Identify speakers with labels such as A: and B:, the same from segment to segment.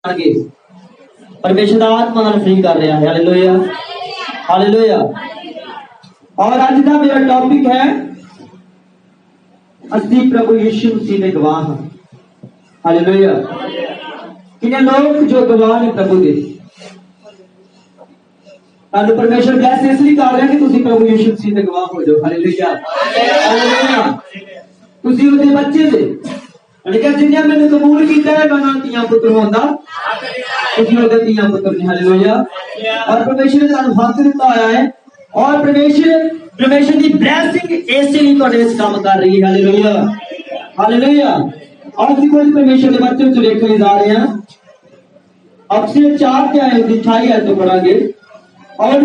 A: आगे परमेश्वर दा आत्मा नाल फ्री कर रहा है। Hallelujah hallelujah. और आज का मेरा टॉपिक है असली प्रभु यीशु मसीह के गवाह हैं। हालेलुया। कितने लोग जो गवाह ने प्रभु के तानु परमेश्वर ब्लेस इसलिए कर रहा है कि तुसी प्रभु यीशु मसीह के गवाह हो जाओ। Hallelujah hallelujah. तुसी उहदे बच्चे दे लेकिन जिन्हें मैंने कबूल किया है मैं तियां पुत्र होंदा तुसी उहदे तियां पुत्र ने। हालेलुया। और परमेश्वर ने तानु हक दिता आया है और परमेश्वर की ब्लेसिंग इसलिए ਤੁਹਾਡੇ ਇਸ काम कर रही है। Hallelujah hallelujah. और ਅਸੀਂ कुछ परमेश्वर के बच्चों को देखने जा रहे हैं। अक्षर 4 के आए 28 आयत तो पढ़ांगे। और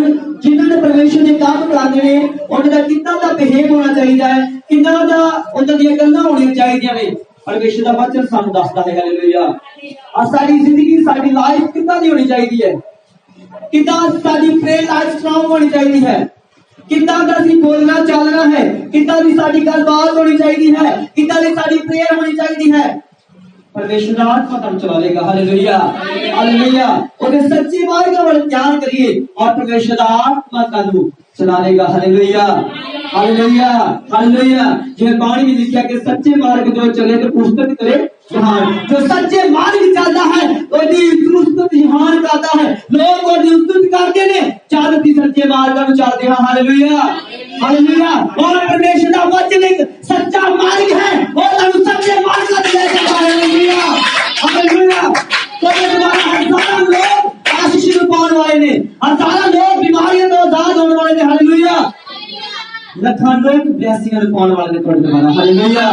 A: जिन्होंने परमेश्वर ने काम कराने ने उन्होंने कितना दा बिहेव होना चाहिए है, कितना दा उन्हां दी गल्लां होनी चाहिए ने परमेश्वर का वचन सानू दसदा है। हालेलुया। और साडी जिंदगी साडी लाइफ कितना दी होनी चाहिए है, कितना साडी प्रेयर लाइफ स्ट्रांग होनी चाहिए है, कितना दा सी बोलना चलना है, कितना दी साडी गलबात होनी चाहिए है, कितना दी साडी प्रेयर होनी चाहिए है। परमेश्वर का आत्मा तुम चला लेगा। Hallelujah hallelujah. और सच्ची मार्ग का ध्यान करिए और परमेश्वर का आत्मा तुम चला लेगा। Hallelujah hallelujah hallelujah. जो पानी में लिखा कि सच्चे मार्ग जो चले तो पुस्तक करे जहान। जो सच्चे मार्ग चलता है ओदी पुस्तक जहान करता है। लोग ओदी स्तुति करते ने चाहती सच्चे मार्ग में चलते हैं। Hallelujah hallelujah. और परमेश्वर का वचन एक सच्चा मार्ग है और हम सच्चे मार्ग का लेकर। Hallelujah hallelujah. तो तुम्हारा हजारों लोग आशीष पाने वाले ने, हजारों लोग बीमारियों से आजाद होने वाले ने। हालेलुया। लखां लोग ब्लेसिंग पाने वाले ने थोड़े तुम्हारा। Hallelujah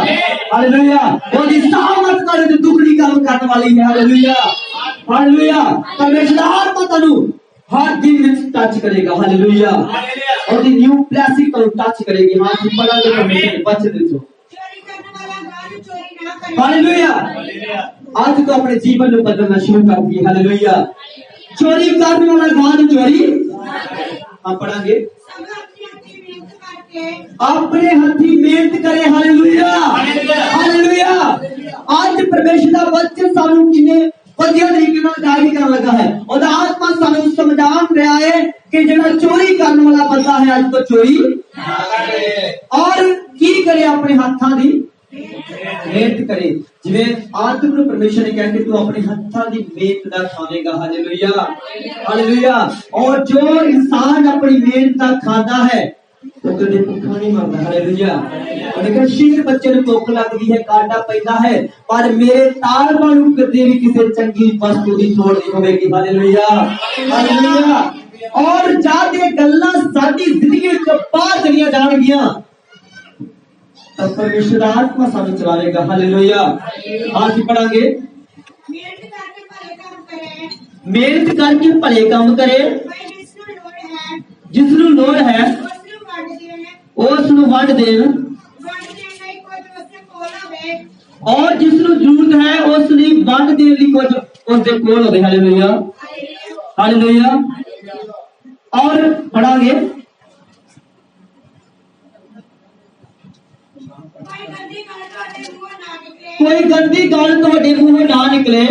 A: hallelujah. और इस सामर्थ करे तो दुखड़ी काम करने वाली है। Hallelujah hallelujah. परमेश्वर आत्मा तनु हर दिन में टच करेगा। हालेलुया। और दी न्यू ब्लेसिंग को टच करेगी। हां जी बड़ा ले परमेश्वर बच दे जो हालेलुया। आज तो अपने जीवन में बदलना शुरू कर दिए। हालेलुया। चोरी करने वाला गान चोरी हम पढ़ांगे अपने हथी मेहनत करे। Hallelujah hallelujah. आज परमेश्वर का वचन सानू किने वधिया तरीके नाल गाइड करन लगा है और आत्मा सानू समझान रहा है कि जेड़ा चोरी करने वाला बंदा है आज तो चोरी ना करे और की करे अपने हाथां दी मेहनत करे। जिवें आदम को परमेश्वर ने कहा कि तू अपने हाथां दी मेहनत दा खावेगा। Hallelujah hallelujah. और जो इंसान अपनी मेहनत दा खाता है वो कदे भूखा नहीं मरदा। हालेलुया। और देखो शेर बच्चे को भूख लगती है काटा पैदा है पर मेरे तार वालू कदे भी किसी चंगी वस्तु की छोड़ नहीं होगी। Hallelujah hallelujah. और जादे गल्लां साडी जिंदगी विच बाहर चलियां जाणगियां तब परमेश्वर आत्मा सानू चला लेगा। हालेलुया। आज पढ़ांगे मेहनत करके भले काम करे जिसनू लोड़ है उसनू वंड देन और जिसनू जरूरत है उसने वंड देने लई कुछ उसदे कोल होवे। Hallelujah hallelujah. और पढ़ांगे कोई गंदी गल तुहाडे मूंहों ना निकले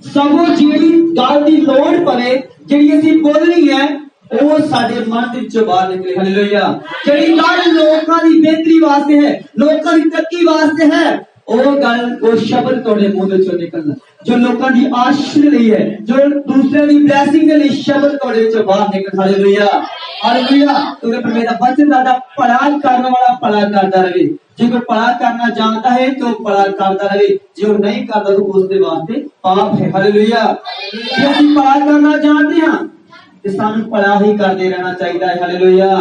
A: सगों जिहड़ी गल दी लोड़ पवे जिहड़ी असीं बोलनी है वो साडे मन दे विचों बाहर निकले। हालेलुया। जिहड़ी गल लोकां दी बेहतरी वास्ते है लोकां दी तरक्की वास्ते है वो गल वो शब्द तुहाडे मुंह विचों निकलना जो लोकां दी आशीष लई है जो दूसरे दी ब्लेसिंग लई शब्द तुहाडे विचों बाहर निकल। Hallelujah hallelujah. तो मेरा वचन दादा भला करने वाला भला करता रहे। जो कोई भला करना जानता है तो भला करता रहे, जो नहीं करता तो उसके वास्ते पाप है। हालेलुया। जे हम भला करना जानते हैं तो सानू भला ही करते रहना चाहिए है। Hallelujah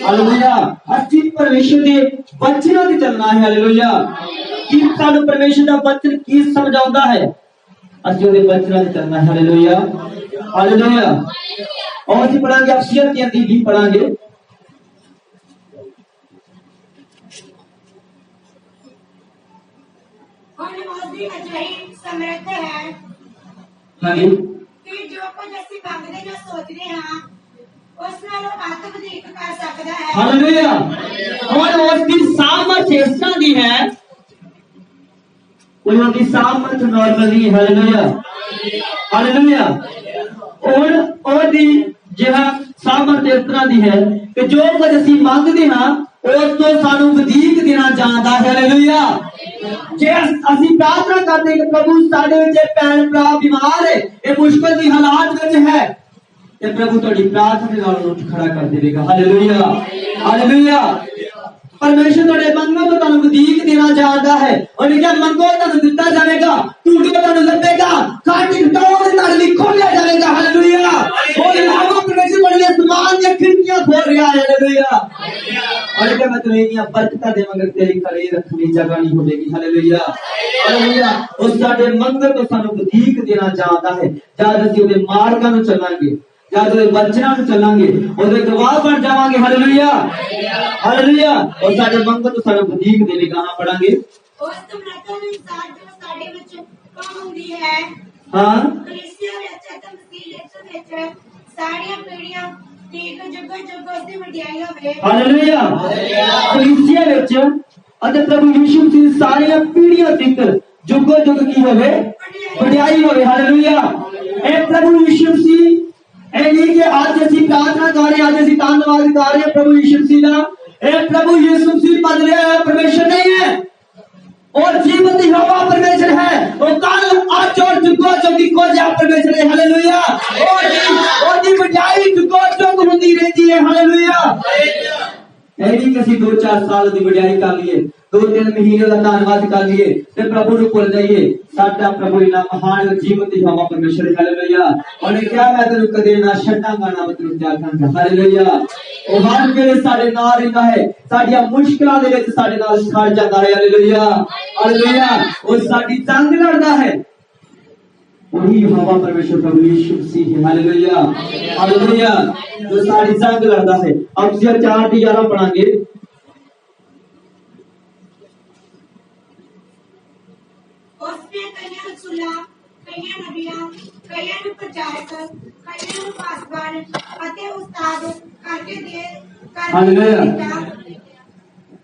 A: hallelujah. अच्छी परमेश्वर के वचनों से चलना है। हालेलुया। कि सानू परमेश्वर का वचन की समझाता है असली उसके वचनों से चलना है। Hallelujah hallelujah. और ਅਸੀਂ पढ़ांगे अफसियत की अंधी भी पढ़ांगे। हाँ जी कि जो कुछ ਅਸੀਂ ਮੰਗਦੇ ਜਾਂ ਸੋਚਦੇ ਹਾਂ ਉਸ ਨਾਲੋਂ ਵੱਧ ਵਧੇਕ ਕਰ ਸਕਦਾ ਹੈ। ਹਾਲੇਲੂਇਆ। और उसकी सामर्थ इस तरह दी है ਉਹਨਾਂ ਦੀ ਸਾਮਰਥ ਨਾਰਮਲ ਨਹੀਂ। Hallelujah hallelujah. ਉਹਦੀ ਜਿਹੜਾ ਸਾਮਰਥ ਇਸ ਤਰ੍ਹਾਂ ਦੀ ਹੈ ਕਿ ਜੋ ਕੁਝ ਅਸੀਂ ਮੰਗਦੇ ਹਾਂ ਉਸ ਤੋਂ ਸਾਨੂੰ ਵਧੇਕ ਦੇਣਾ ਜਾਣਦਾ ਹੈ। ਹਾਲੇਲੂਇਆ। ਜੇ ਅਸੀਂ ਪ੍ਰਾਰਥਨਾ ਕਰਦੇ ਕਿ ਪ੍ਰਭੂ ਸਾਡੇ ਵਿੱਚ ਭੈਣ ਭਰਾ ਬਿਮਾਰ ਹੈ, ਇਹ ਮੁਸ਼ਕਲ ਦੀ ਹਾਲਾਤ ਵਿੱਚ ਹੈ, ਤੇ ਪ੍ਰਭੂ ਤੁਹਾਡੀ ਪ੍ਰਾਰਥਨਾ ਨਾਲ ਉੱਠ ਖੜਾ ਕਰ ਦੇਵੇਗਾ। Hallelujah hallelujah. परमेश्वर ਤੁਹਾਡੇ ਮੰਗੋ तो ਤੁਹਾਨੂੰ ਵਧੇਕ ਦੇਣਾ ਜਾਣਦਾ ਹੈ। ਉਹਨੇ ਕਿਹਾ ਮੰਗੋ ਤੁਹਾਨੂੰ ਦਿੱਤਾ ਜਾਵੇਗਾ, ਢੂੰਡੋ ਤੁਹਾਨੂੰ ਲੱਭੇਗਾ, ਖਾਟੀ ਖਟਾਓ ਨਾਲ ਲਿਖੋਲਿਆ ਜਾਵੇਗਾ। ਹਾਲੇਲੂਇਆ। ਉਹ ਇਲਾਵਾ परमेश्वर ਤੁਹਾਡੇ ਅਸਮਾਨ ਦੀਆਂ ਖਿੜਕੀਆਂ ਖੋਲ ਰਿਹਾ ਹੈ। ਹਾਲੇਲੂਇਆ। और क्या मैं तुम्हें यहाँ बरकत दे मगर तेरी खड़े रखने जगह नहीं होगी। Hallelujah hallelujah. उस साडे मंगल तो सानू वधीक देना चाहता है। जद ਅਸੀਂ ਉਹਦੇ ਮਾਰਗਾਂ ਨੂੰ ਚੱਲਾਂਗੇ, जद ਉਹਦੇ ਬਚਨਾਂ ਨੂੰ ਚੱਲਾਂਗੇ, ਉਹਦੇ ਗਵਾਹ ਬਣ ਜਾਵਾਂਗੇ। ਹਾਲੇਲੁਇਆ ਹਾਲੇਲੁਇਆ। और साडे मंगल तो सानू वधीक देवेगा। हाँ पढ़ांगे
B: ਉਸ ਸਮਰੱਥਾ ਨੂੰ ਸਾਥ ਜੋ ਸਾਡੇ ਵਿੱਚ ਕੰਮ ਹੁੰਦੀ ਹੈ।
A: हाँ
B: ਕਲੀਸਿਆ ਵਿੱਚ ਅਤੇ ਮਸੀਹ ਵਿੱਚ ਸਾਰੀਆਂ ਪੀੜ੍ਹੀਆਂ ਠੀਕ ਜੁਗ ਜੁਗ ਉਸ ਦੀ ਵਡਿਆਈ ਹੋਵੇ।
A: ਹਾਲੇਲੁਇਆ। ਕਲੀਸਿਆ ਵਿੱਚ ਅਤੇ ਪ੍ਰਭੂ ਯਿਸੂ ਮਸੀਹ ਸਾਰੀਆਂ ਪੀੜ੍ਹੀਆਂ ਤੱਕ ਜੁਗੋ ਜੁਗ ਕੀ ਹੋਵੇ? ਵਡਿਆਈ ਹੋਵੇ। ਹਾਲੇਲੁਇਆ। ਇਹ ਪ੍ਰਭੂ ਯਿਸੂ ਮਸੀਹ ਇਹ ਨਹੀਂ ਕਿ ਅੱਜ ਅਸੀਂ ਪ੍ਰਾਰਥਨਾ ਕਰ ਰਹੇ, ਅੱਜ ਅਸੀਂ ਧੰਨਵਾਦ ਕਰ ਰਹੇ ਪ੍ਰਭੂ ਯਿਸੂ ਮਸੀਹ ਦਾ। ਇਹ ਪ੍ਰਭੂ ਯਿਸੂ ਮਸੀਹ ਬਦਲਿਆ ਹੋਇਆ परमेश्वर नहीं है, और जीवंत यहोवा परमेश्वर है। वो कल आज और जुगो जुग को जा परमेश्वर है। हालेलुया। और दी वਡਿਆਈ जुगो जुग ਹੁੰਦੀ ਰਹਿੰਦੀ ਹੈ। ਹਾਲੇਲੁਇਆ। ਇਹ ਨਹੀਂ ਕਿ ਅਸੀਂ 2-4 ਸਾਲ ਦੀ ਵਡਿਆਈ ਕਰ ਲਈਏ, 2-3 ਮਹੀਨੇ ਦਾ ਧੰਨਵਾਦ ਕਰ ਲਈਏ ਤੇ ਪ੍ਰਭੂ ਨੂੰ ਭੁੱਲ ਜਾਈਏ। ਸਾਡਾ ਪ੍ਰਭੂ ਇਨਾ ਮਹਾਨ ਜੀਵੰਤ ਯਹੋਵਾ परमेश्वर है। हालेलुया। ਉਹਨੇ ਕਿਹਾ ਮੈਂ ਤੈਨੂੰ ਕਦੇ ਨਾ ਛੱਡਾਂਗਾ ਨਾ ਮੈਂ ਤੈਨੂੰ ਤਿਆਗਾਂਗਾ। ਹਾਲੇਲੁਇਆ। ਉਹ ਹਰ ਵੇਲੇ ਸਾਡੇ ਨਾਲ ਰਹਿੰਦਾ ਹੈ, ਸਾਡੀਆਂ ਮੁਸ਼ਕਲਾਂ ਦੇ ਵਿੱਚ ਸਾਡੇ ਨਾਲ ਖੜ ਜਾਂਦਾ ਹੈ। ਹਾਲੇਲੁਇਆ ਹਾਲੇਲੁਇਆ। ਉਹ ਸਾਡੀ ਜੰਗ ਲੜਦਾ ਹੈ। वही यहोवा परमेश्वर प्रभु यीशु मसीह है। Hallelujah hallelujah. जो सारी जंग लड़ता है। अब 4:11 पढ़ांगे।
B: उसने कईयां ਨੂੰ ਸੁਲਾ, ਕਈਆਂ ਨਬੀਆਂ, ਕਈਆਂ ਨੂੰ ਪ੍ਰਚਾਰਕ, ਕਈਆਂ ਨੂੰ ਪਾਸਵਾਨ ਅਤੇ ਉਸਤਾਦ ਕਰਕੇ ਦੇ
A: हालेलुया।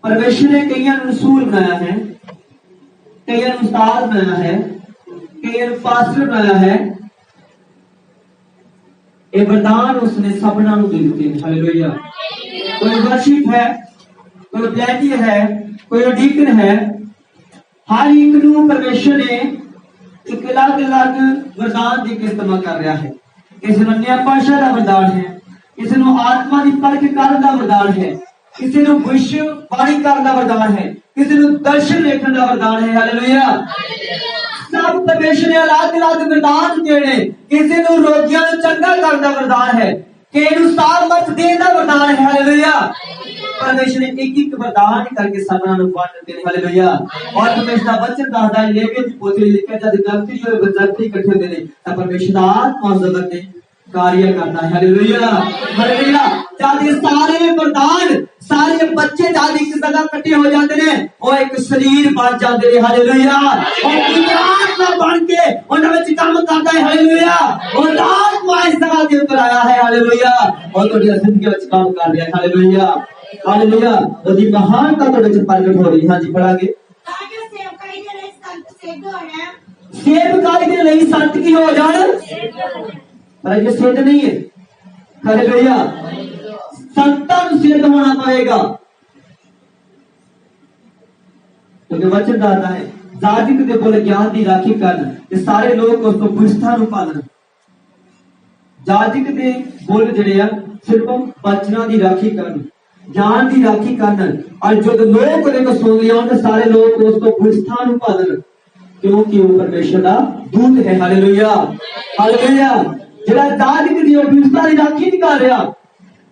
A: परमेश्वर ने कईयां ਨੂੰ रसूल बनाया है, कईयां ਨੂੰ उस्ताद बनाया है, कईयां ਨੂੰ पास्टर बनाया है। ये वरदान उसने सबना ਨੂੰ दे ਦਿੱਤੇ हैं। हालेलुया। कोई वर्शिप है, कोई प्लेटियर है, कोई डीकन है, हर एक ਨੂੰ परमेश्वर ने एक अलग-अलग वरदान ਦੇ ਕੇ ਇਸਤੇਮਾਲ ਕਰ ਰਿਹਾ ਹੈ। ਕਿਸੇ ਨੂੰ ਨਿਆਂ ਭਾਸ਼ਾ ਦਾ ਵਰਦਾਨ ਹੈ, ਕਿਸੇ ਨੂੰ ਆਤਮਾ ਦੀ ਪਰਖ ਕਰਨ ਦਾ ਵਰਦਾਨ ਹੈ, ਕਿਸੇ ਨੂੰ ਵਿਸ਼ਵ ਬਾਣੀ ਕਰਨ ਦਾ ਵਰਦਾਨ ਹੈ, ਕਿਸੇ ਨੂੰ ਦਰਸ਼ਨ ਵੇਖਣ ਦਾ ਵਰਦਾਨ ਹੈ। ਹਾਲੇਲੁਇਆ। सब परमेश्वर ने अलग-अलग वरदान देने। किसी ਨੂੰ ਰੋਗੀਆਂ ਨੂੰ ਚੰਗਾ ਕਰਨ ਦਾ ਵਰਦਾਨ ਹੈ, ਕਿਸੇ ਨੂੰ ਸਾਮਰਥ ਦੇਣ ਦਾ ਵਰਦਾਨ ਹੈ। ਹਾਲੇਲੁਇਆ। परमेश्वर ने एक-एक वरदान करके सबना ਨੂੰ ਵੰਡ ਦਿੱਤੇ। ਹਾਲੇਲੁਇਆ। और परमेश्वर ਦਾ वचन ਦੱਸਦਾ ਹੈ ਲੇਵੀ ਦੀ ਪੋਥੀ ਲਿਖਿਆ ਜਦ ਗਲਤੀ ਹੋਏ ਬਜ਼ਰਤੀ ਇਕੱਠੇ ਹੁੰਦੇ ਨੇ ਤਾਂ परमेश्वर ਦਾ ਆਤਮਾ ਜ਼ਬਰ ਨੇ कार्य करता है। Hallelujah hallelujah. जब ये सारे वरदान सारे बच्चे जब एक जगह इकट्ठे हो जाते हैं वो एक शरीर बन जाते हैं। हालेलुया। और आत्मा बन के उनमें विच काम करता है। हालेलुया। और आत्मा इस जगह के ऊपर आया है। हालेलुया। और तो जिंदगी में काम कर रहा है। Hallelujah hallelujah. और महानता तो प्रकट हो रही है। हां जी पढ़ांगे।
B: ताकि सेवकाई ਦੇ ਲਈ ਸੰਤ ਸਿੱਧ ਹੋ ਜਾਣ।
A: सेवकाई के लिए संत की हो जान, पर ये सिद्ध नहीं है। हालेलुया। संतान सिद्ध होना पड़ेगा। क्योंकि वचन दाता है जातिक दे बोले ज्ञान दी राखी करन ते सारे लोग उसको पुष्ठा नु पालन। जातिक दे बोल जड़े आ सिर्फ वचना दी राखी करन, ज्ञान दी राखी करन, और जो लोग उनको सुन लिया उन्हें सारे लोग उसको पुष्ठा नु पालन, क्योंकि वो परमेश्वर दा दूत है। Hallelujah hallelujah. ਜਿਹੜਾ ਦਾਦਿਕ ਦੀ ਵਿਵਸਥਾ ਦੀ ਰਾਖੀ ਨਹੀਂ ਕਰ ਰਿਹਾ,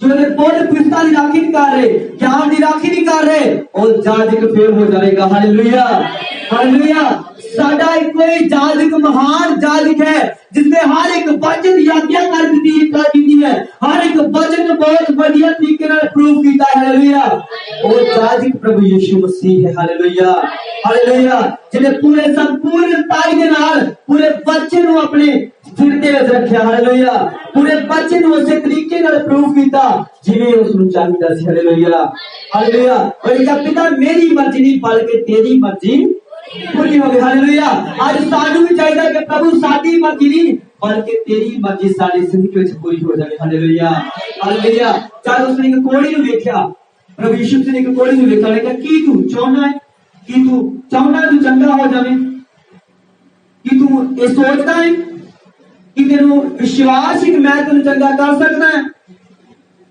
A: ਜਿਹੜੇ ਪੁੱਤ ਵਿਵਸਥਾ ਦੀ ਰਾਖੀ ਨਹੀਂ ਕਰ ਰਹੇ, ਗਿਆਨ ਦੀ ਰਾਖੀ ਨਹੀਂ ਕਰ ਰਹੇ, ਉਹ ਜਾਜਕ ਫੇਲ ਹੋ ਜਾਏਗਾ। ਹਾਲੇਲੁਇਆ ਹਾਲੇਲੁया। साडा कोई जाजक महान जाजक है जिसने हर एक वचन की आज्ञा कर दी है, हर एक वचन बहुत बढ़िया तरीके से प्रूव किया है। हालेलुया। वो जाजक प्रभु यीशु मसीह है। Hallelujah hallelujah. जिन्हें पूरे संपूर्ण ताई के नाल पूरे वचन को अपने सिर ते रखा। हालेलुया। पूरे वचन को उस तरीके से प्रूव किया जिवें उसनु चाहिदा सी। Hallelujah hallelujah. और पिता मेरी मर्जी नहीं बल्कि तेरी मर्जी पूरी हो गई। हालेलुया। आज सानू भी चाहिए कि प्रभु साडी मर्जी नहीं बल्कि तेरी मर्जी साडी जिंदगी विच पूरी हो जाए। Hallelujah hallelujah. जब उसने एक कोड़ी नु देखा, प्रभु यीशु ने एक कोड़ी नु देखा, कहा की तू चाहना है, कि तू चाहना तू चंगा हो जाए, कि तू ये सोचता है कि तेरू विश्वास है कि मैं तेन चंगा कर सकता है,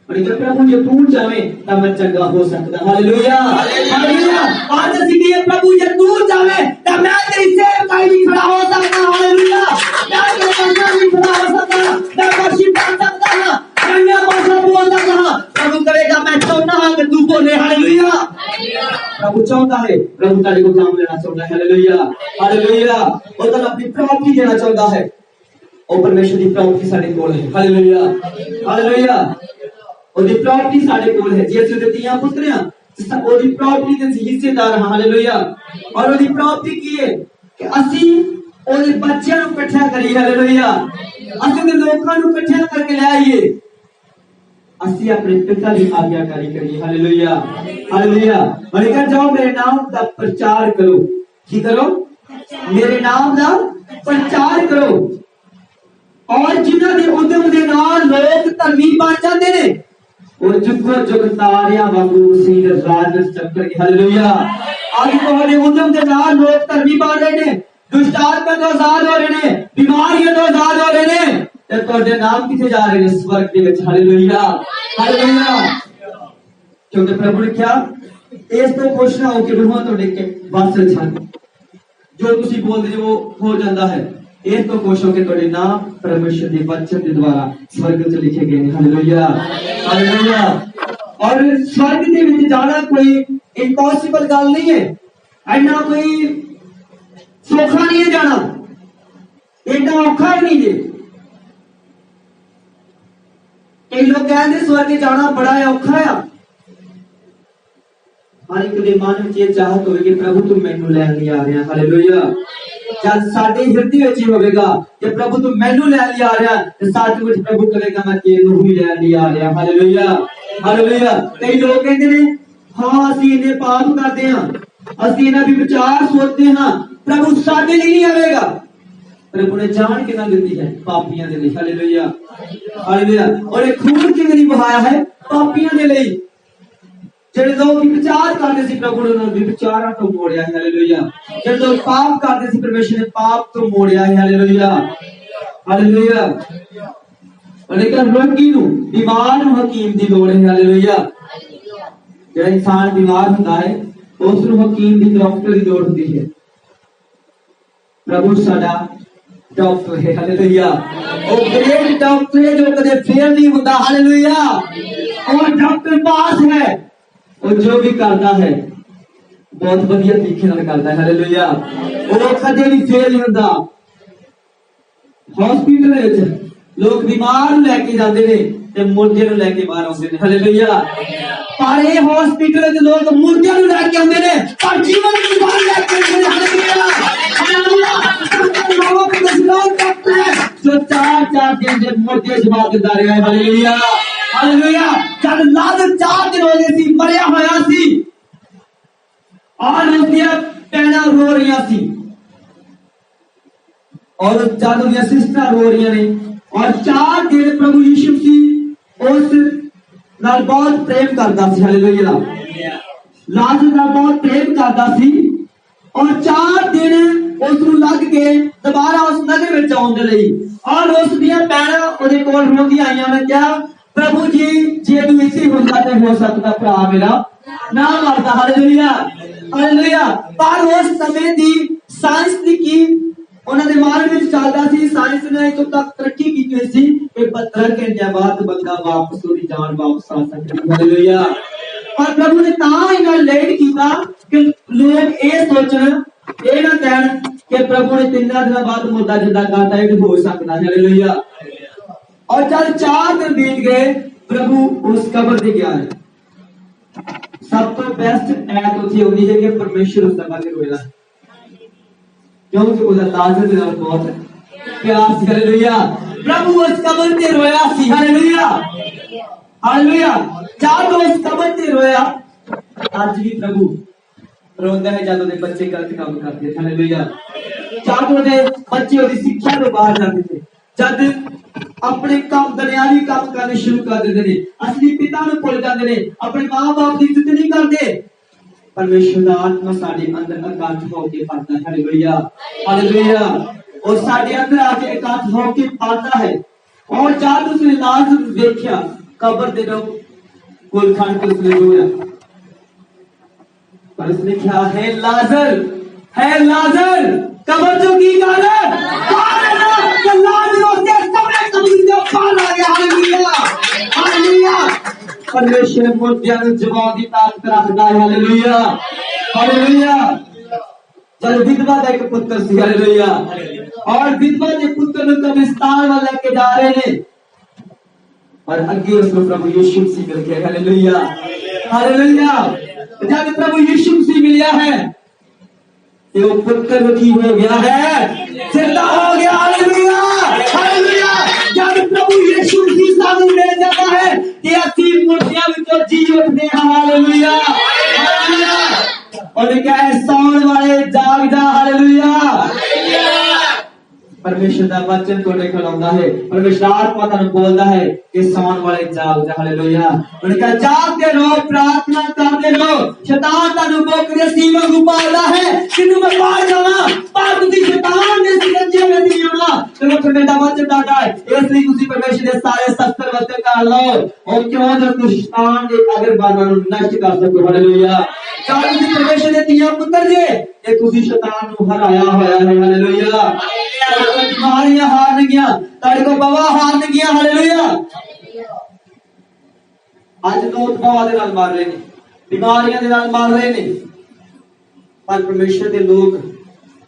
A: और जब प्रभु जे तू चाहे तब मैं चंगा हो सकता। Hallelujah hallelujah. आज सीखिए प्रभु जे तू चाहे तब मैं तेरी सेवकाई में खड़ा हो सकता। हालेलुया। मैं तेरे चंगा में खड़ा हो सकता, मैं वर्शिप कर सकता हूं, अन्य भाषा बोल सकता हूं। प्रभु करेगा मैं चाहता हूं कि तू बोले। हालेलुया। प्रभु चाहता है, प्रभु तेरे को काम लेना चाहता है। Hallelujah hallelujah. वो तो अपनी प्रॉपर्टी देना चाहता है, और परमेश्वर की प्रॉपर्टी साडे कोल है। Hallelujah hallelujah. ਉਹਦੀ ਪ੍ਰਾਪਰਟੀ ਸਾਡੇ ਕੋਲ ਹੈ। ਜੇ ਅਸੀਂ ਉਹਦੇ ਧੀਆਂ ਪੁੱਤਰ ਹਾਂ, ਉਹਦੀ ਪ੍ਰਾਪਰਟੀ ਦੇ ਹਿੱਸੇਦਾਰ ਹਾਂ। ਹਾਲੇਲੂਇਆ। ਔਰ ਉਹਦੀ ਪ੍ਰਾਪਰਟੀ ਕੀ ਹੈ ਕਿ ਅਸੀਂ ਉਹਦੇ ਬੱਚਿਆਂ ਨੂੰ ਇਕੱਠਾ ਕਰੀਏ। ਹਾਲੇਲੂਇਆ। ਅਸੀਂ ਉਹਦੇ ਲੋਕਾਂ ਨੂੰ ਇਕੱਠਾ ਕਰਕੇ ਲੈ ਆਈਏ, ਅਸੀਂ ਆਪਣੇ ਪਿਤਾ ਦੀ ਆਗਿਆਕਾਰੀ ਕਰੀਏ। Hallelujah hallelujah. और कह जाओ मेरे नाम का प्रचार करो। की करो? मेरे नाम का प्रचार करो। और जिन्हां दे उद्यम दे नाल लोग धर्मी बन जाते ने, और जुगो जुग तारियां वांगू सीध राज चक्कर के। हालेलुया। आज तुहाडे उद्यम दे नाल लोग धर्मी बन रहे ने, दुष्ट आत्मा तो आजाद हो रहे ने, बीमारियां तो आजाद हो रहे ने, ते तुहाडे नाम किथे जा रहे ने? स्वर्ग दे विच। Hallelujah hallelujah. क्योंकि प्रभु ने क्या इस तो खुश ना हो कि रूहां तुहाडे के वस विच हन, जो तुसी बोलदे हो हो जांदा है। इस तो खुश हो के तुहाडे नाम परमेश्वर के वचन के द्वारा स्वर्ग च लिखे गए। Hallelujah hallelujah. और स्वर्ग के विच जाना कोई इम्पॉसिबल गल नहीं है, ऐना कोई सौखा नहीं है जाना, एडा औखा नहीं है। कई लोग कहते स्वर्ग जाना बड़ा औखा है। हर एक दे मन विच ये चाहत होगी प्रभु तू मैनू लैन नहीं आ रहा। हालेलुया। जब साडे हृदय विच होवेगा कि प्रभु तू मैनू लैन नहीं आ रहा, ते सच विच प्रभु कहेगा मैं तेनू ही लैन नहीं आ रहा। Hallelujah hallelujah. कई लोग कहते ने हां ਅਸੀਂ इन्ने पाप करते हैं, ਅਸੀਂ इन्ना भी विचार सोचते हैं, प्रभु साडे लिए नहीं आवेगा। प्रभु ने जान के ना दी है पापियां दे लिए। Hallelujah hallelujah. और एक खून किवें नहीं बहाया है पापियां दे लिए, ਜਿਹੜੇ ਲੋਕ ਵਿਚਾਰ ਕਰਦੇ ਸੀ ਪ੍ਰਭੂ ਨੇ ਉਹਨਾਂ ਨੂੰ ਵਿਚਾਰਾਂ ਤੋਂ ਮੋੜਿਆ ਹੈ। ਹਾਲੇਲੂਇਆ। ਜਿਹੜੇ ਲੋਕ ਪਾਪ ਕਰਦੇ ਸੀ ਪਰਮੇਸ਼ਰ ਨੇ ਪਾਪ ਤੋਂ ਮੋੜਿਆ ਹੈ। Hallelujah hallelujah. ਉਹਨੇ ਕਿਹਾ ਰੋਗੀ ਨੂੰ, ਬਿਮਾਰ ਨੂੰ ਹਕੀਮ ਦੀ ਲੋੜ ਹੈ। ਹਾਲੇਲੂਇਆ। ਜਿਹੜਾ ਇਨਸਾਨ ਬਿਮਾਰ ਹੁੰਦਾ ਹੈ ਉਸ ਨੂੰ ਹਕੀਮ ਦੀ, ਡਾਕਟਰ ਦੀ ਲੋੜ ਹੁੰਦੀ ਹੈ। ਪ੍ਰਭੂ ਸਾਡਾ ਡਾਕਟਰ ਹੈ। ਹਾਲੇਲੂਇਆ। ਉਹ ਗ੍ਰੇਟ ਡਾਕਟਰ ਹੈ ਜੋ ਕਦੇ ਫੇਲ नहीं ਹੁੰਦਾ। ਹਾਲੇਲੂਇਆ। और डॉक्टर पास है, और जो भी करता है बहुत बढ़िया तरीके नाल करता है। हालेलुया। वो कदे भी फेल नहीं होता। हॉस्पिटल विच लोग बीमार नूं लेके जाते ने ते मुर्दे नूं लेके बाहर आउंदे ने। हालेलुया। पर ये हॉस्पिटल विच लोग मुर्दे नूं लेके आउंदे ने पर जीवन नूं बाहर लेके आउंदे ने। Hallelujah hallelujah. जो चार दिन जे मुर्दे जवाब देता रहा है। Hallelujah hallelujah. जब लाजर 4 दिन हो गए सी मरिया होया सी, और उसदियां पैना रो रही सी, और जब उनकी सिस्टर रो रही ने, और 4 दिन प्रभु यीशु सी उस नाल बहुत प्रेम करता सी। हालेलुया। लाजर नाल बहुत प्रेम करता सी, और 4 दिन उसनूं लग के दोबारा उस नगर विच आउण दे लई, और उसदियां पैना ओदे कोल रोंदियां आईयां ने क्या प्रभु जी जे तू इसी होता तो हो सकता भरा मेरा ना मरता। Hallelujah hallelujah. पर उस समय दी साइंस दी की उन्होंने मन में चलता सी, साइंस ने इतों तक तरक्की की हुई सी कि 72 घंटे बाद बंदा वापस उसकी जान वापस आ सकती। हालेलुया। पर प्रभु ने तां लेट किया कि लोग ये सोचन, ये ना कहन कि प्रभु ने 3 दिन बाद मुर्दा जिंदा करता है, हो सकता है। हालेलुया। और जब 4 दिन बीत गए प्रभु उस कब्र से गया है। सब तो बेस्ट ऐत उठी होनी है कि परमेश्वर उस कब्र से रोया, क्योंकि उसका लाजर के नाल बहुत प्यार सी। हालेलुया। प्रभु उस कब्र से रोया सी। Hallelujah hallelujah. जब उस कब्र से रोया, आज भी प्रभु ਰੋਂਦਾ ਹੈ ਜਦ ਉਹਦੇ ਬੱਚੇ ਗਲਤ ਕੰਮ ਕਰਦੇ ਹਨ। ਹਾਲੇਲੂਇਆ। ਜਦ ਉਹਦੇ ਬੱਚੇ ਉਹਦੀ ਸਿੱਖਿਆ ਤੋਂ ਬਾਹਰ ਜਾਂਦੇ ਨੇ, ਜਦ ਆਪਣੇ ਕੰਮ ਦੁਨਿਆਵੀ ਕੰਮ ਕਰਨੇ ਸ਼ੁਰੂ ਕਰ ਦਿੰਦੇ ਨੇ, ਅਸਲੀ ਪਿਤਾ ਨੂੰ ਭੁੱਲ ਜਾਂਦੇ ਨੇ, ਆਪਣੇ ਮਾਂ-ਬਾਪ ਦੀ ਇੱਜ਼ਤ ਨਹੀਂ ਕਰਦੇ। परमेश्वर ਦਾ ਆਤਮਾ ਸਾਡੇ ਅੰਦਰ ਇਕੱਠ ਹੋ ਕੇ ਪਾਤਾ ਹੈ। ਹਾਲੇਲੂਇਆ ਹਾਲੇਲੂया। और ਸਾਡੇ ਅੰਦਰ ਆ ਕੇ ਇਕੱਠ ਹੋ ਕੇ ਪਾਤਾ है। और जब उसने लाजर देखा कब्र दे कोल खान के उसने रोया, पर उसने क्या है लाजर कब्र जो की कारण कि लाजर से सबने कब्र से बाहर आ गया। Hallelujah hallelujah. परमेश्वर मुर्दियां ਨੂੰ ਜਵਾਬ ਦੀ ਤਾਕਤ ਰੱਖਦਾ ਹੈ। Hallelujah hallelujah. जब विधवा का एक पुत्र सी, हालेलुया, और विधवा के पुत्र ਨੂੰ कब्रिस्तान वाल लेके जा रहे ने, और अगे उसको प्रभु यीशु मसीह मिल गया। Hallelujah hallelujah. जब प्रभु यीशु मसीह मिला है तो वो पुत्र की हो गया है, जिंदा हो गया। Hallelujah hallelujah. जब प्रभु यीशु मसीह सामने मिल जाता है कि असली मुर्दियां विचों जी उठते हैं। Hallelujah hallelujah. और क्या है, सौण वाले जाग जा। हालेलुया। परमेश्वर का वचन थोड़े खिलाता है, परमेश्वर आत्मा तुहानू बोलता है कि सौण वाले जाग जा। हालेलुया। और क्या जागते रहो, प्रार्थना करते रहो। शैतान तुहानू बोकरे सीमा गुपालदा है, किनु मैं बाहर जावा, पर तुसी शैतान दे सिकंजे में नहीं आना। चलो फिर मेरा वचन डाटा है, इसलिए तुसी परमेश्वर दे सारे शस्त्र वचन कर लो, और क्यों जो तुसी शैतान दे अगर बाधां नू नष्ट कर सको। हालेलुया। चाहे तुसी परमेश्वर दे धीया पुत्र जे, ये तुसी शैतान नू हराया होया है। हालेलुया। बीमारियां हार गया, तेरे को बवा हार गया। हालेलुया। आज लोग बवा दे नाल मार रहे ने, बीमारियां दे नाल मार रहे ने, पर परमेश्वर दे लोग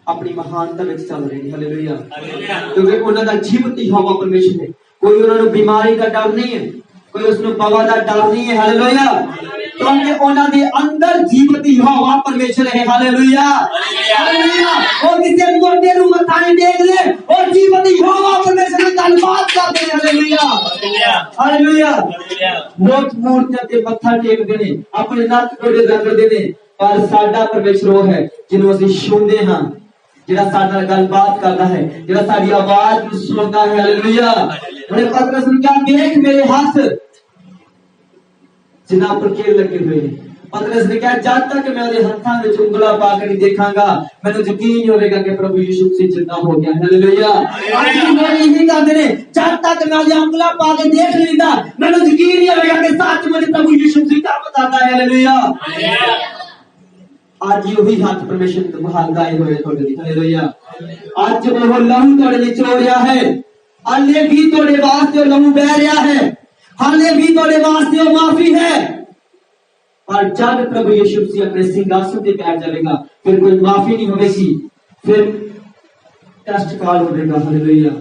A: अपनी महानता विच चल रहे हैं। हालेलुया। क्योंकि उन्हां दा जीवती हवा परमेश्वर है, कोई उन्हां नू बीमारी का डर नहीं है, कोई उसनू बवा दा डर नहीं है। हालेलुया। क्योंकि उन्हां दे अंदर जीवती हवा परमेश्वर है। Hallelujah hallelujah. और किसी मोटे नू मथा नहीं टेक ले, और जीवती हवा परमेश्वर ने धन्यवाद करदे। Hallelujah hallelujah. लोग मूर्तियां ते मथा टेकदे ने, अपने नक गोडे रगड़दे ने, पर साडा परमेश्वर वो है जिन्हों असीं छूंदे हां, जिहड़ा साडे नाल गलबात करदा है, जिहड़ा साडी आवाज नू सुणदा है। हालेलुया। उन्हें पतरस नू कहा, देख मेरे हाथ जिन्हां पर कील लगे हुए हैं। पतरस ने कहा, जब तक मैं उहदे हत्थां विच उंगला पा के नहीं देखांगा, मैनूं यकीन नहीं होवेगा कि प्रभु यीशु मसीह जिंदा हो गया। हालेलुया। आज लोग यही कहते हैं, जब तक मैं उहदे उंगला पा के देख नहीं दा, मैनूं यकीन नहीं होवेगा कि सचमुच प्रभु यीशु मसीह काम करदा है। हालेलुया। आज यही हाथ परमेश्वर को बहालदाए हुए थोड़े दी। हालेलुया। आज वो लहू थोड़े निचोड़ रहा है, हाले भी थोड़े वास्ते लहू बह रहा है, हाले भी थोड़े वास्ते माफी है, पर जब प्रभु यीशु मसीह अपने सिंहासन पे बैठ जाएगा, फिर कोई माफी नहीं होगी, फिर कष्टकाल होगा। हालेलुया।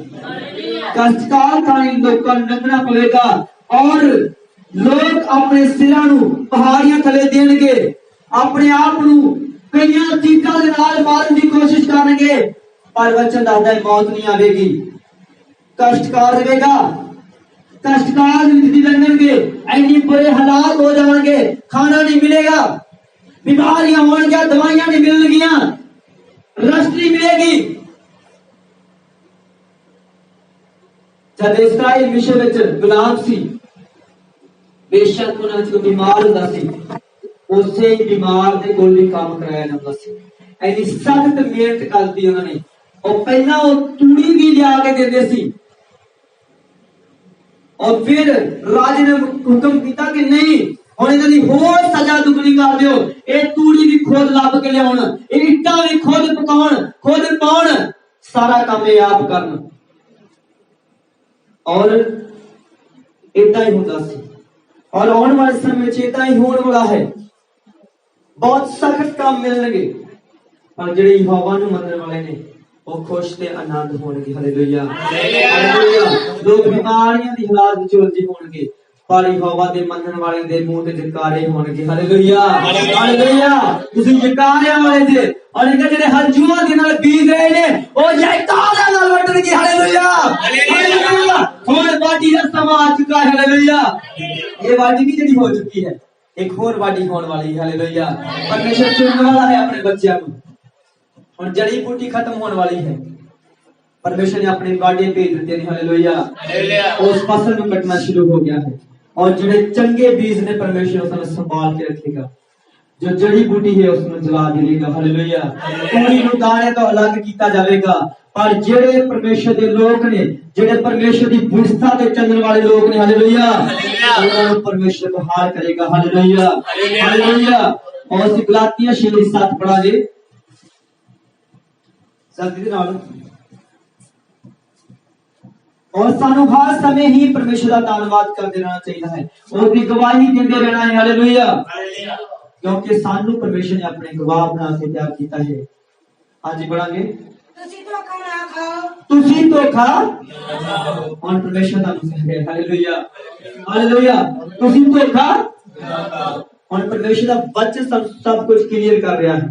A: कष्टकाल का इन लोगों को लंघना पड़ेगा, और लोग अपने सिरां नू पहाड़ियां थले देंगे, अपने आप नू कई चीज़ों के नाल मारन की कोशिश करेंगे, पर वचन दसदा है मौत नहीं आवेगी। कष्टकाल रहेगा, कष्टकाल जिंदगी लंघेंगे, ऐनी बुरे हालात हो जाएंगे, खाना नहीं मिलेगा, बीमारियां होंगी, दवाइयां नहीं मिलनगियां, रस्ट नहीं मिलेगी। जब इस्राइल मिस्र विच गुलाम सी, बेशक उन्हां च बीमार हुंदा सी, उसे ही बीमार दे कोल भी काम कराया जांदा सी। ऐनी सख्त मेहनत करदी उन्होंने, और पहला वो तूड़ी भी लिया के देंदे सी, और फिर राजे ने हुक्म किया कि नहीं हुण इन्हां दी होर सजा दुगनी कर दिओ, ये तूड़ी भी खुद लभ के लियाउण, ईटां भी खुद पकाउण, खुद पाउण, सारा काम ये आप करन। और इदां ही हुंदा सी, और आने वाले समय में इदां ही होने वाला है। बहुत सख्त काम मिलणगे, पर जिहड़े यहोवा नूं मनण वाले ने वो खुश ते आनंद होणगे। Hallelujah hallelujah. लोग बीमारियां दी हालात विच उलझे होणगे, पर यहोवा दे मनण वाले दे मुंह ते जयकारे होणगे। Hallelujah hallelujah. तुसीं जयकारे वाले जे, और इनके जिहड़े हंझुआं दे नाल बीज रहे ने वो जयकारे नाल वटणगे। Hallelujah hallelujah. हुण वाढी दा समां आ चुका है। हालेलुया। ये वाढी भी जिहड़ी हो चुकी है, एक होर वाडी होने वाली है। हालेलुया। परमेश्वर चुनने वाला है अपने बच्चों को। और जड़ी बूटी खत्म होने वाली है, परमेश्वर ने अपने वाडे भेज दिते हैं। हालेलुया। उस फसल में कटना शुरू हो गया है और जो चंगे बीज ने परमेश्वर उसने संभाल के रखेगा, जो जड़ी बूटी है उसमें जला देगा। हालेलुया। कोई नु दाने तो अलग किया जाएगा, पर जेड़े परमेश्वर के लोग ने, जेड़े परमेश्वर की बुझता ते चलने वाले लोग ने, हालेलुया, उन्होंने परमेश्वर को हार करेगा। हालेलुया। हालेलुया। और उस गलातियां 6:7 पढ़ांगे साथी दे नाल। और सानू हर समय ही परमेश्वर का धन्यवाद करते रहना चाहिए है, उसकी गवाही देते रहना है। हालेलुया। क्योंकि सानू परमेश्वर ने अपने गवाह बना के तैयार किया है। आज बढ़ांगे
B: ਤੁਸੀਂ ਧੋਖਾ ਨਾ ਖਾਓ।
A: तुसी धोखा और परमेश्वर दा नाम है। हालेलुया। हालेलुया। तुसी धोखा और परमेश्वर दा वचन सब कुछ क्लियर कर रहा है।